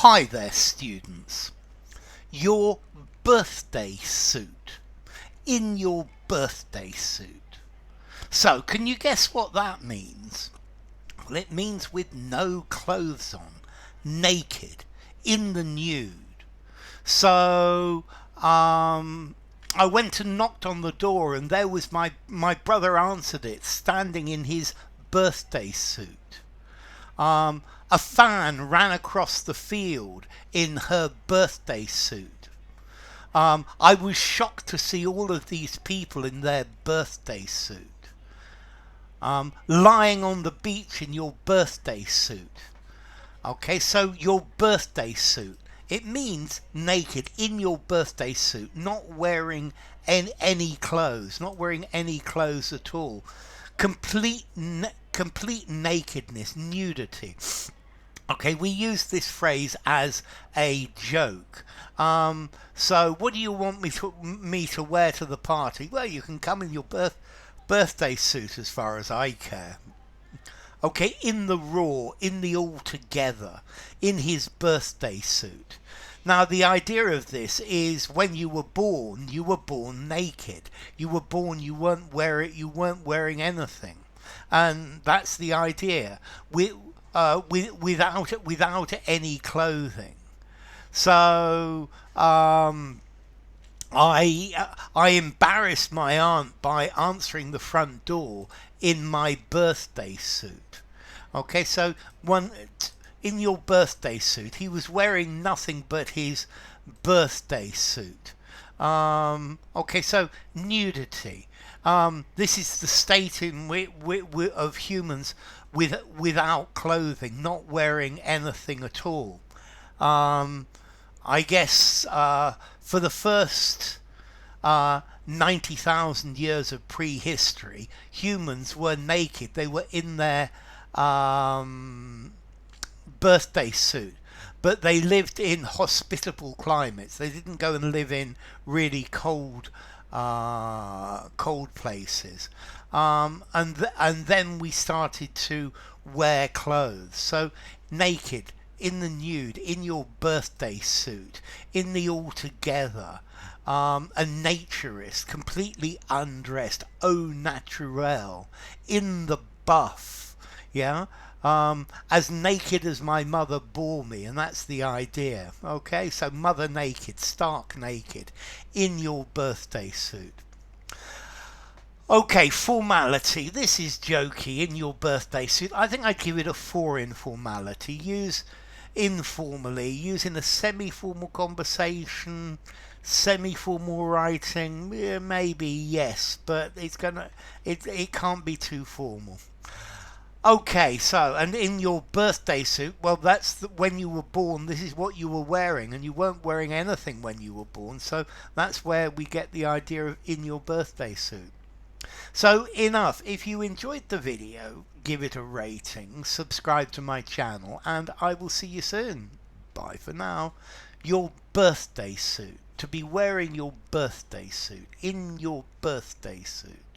Hi there, students. Your birthday suit. In your birthday suit. So, can you guess what that means? Well, it means with no clothes on, naked, in the nude. So, I went and knocked on the door, and there was my brother answered it, standing in his birthday suit. A fan ran across the field in her birthday suit. I was shocked to see all of these people in their birthday suit. Lying on the beach in your birthday suit. Okay, so your birthday suit. It means naked in your birthday suit, not wearing any clothes, not wearing any clothes at all. Complete nakedness, nudity. Okay, we use this phrase as a joke. So what do you want me to wear to the party? Well, you can come in your birthday suit as far as I care. Okay, in the raw, in the altogether, in his birthday suit. Now, the idea of this is when you were born naked. You were born, you weren't wearing anything. And that's the idea. Without any clothing. So I embarrassed my aunt by answering the front door in my birthday suit. Okay, so in your birthday suit, he was wearing nothing but his birthday suit. Okay, so nudity. This is the state of humans without clothing, not wearing anything at all. I guess for the first 90,000 years of prehistory, humans were naked. They were in their birthday suit, but they lived in hospitable climates. They didn't go and live in really cold places. And then we started to wear clothes. So naked, in the nude, in your birthday suit, in the altogether, a naturist, completely undressed, au naturel, in the buff, yeah, as naked as my mother bore me, and that's the idea. Okay, so mother naked, stark naked, in your birthday suit. Okay, formality. This is jokey, in your birthday suit. I think I'd give it a 4 in formality. Use informally, use in a semi-formal conversation, semi-formal writing, maybe yes, but it can't be too formal. Okay, so, and in your birthday suit, well, that's when you were born, this is what you were wearing, and you weren't wearing anything when you were born, so that's where we get the idea of in your birthday suit. So enough. If you enjoyed the video, give it a rating, subscribe to my channel, and I will see you soon. Bye for now. Your birthday suit. To be wearing your birthday suit. In your birthday suit.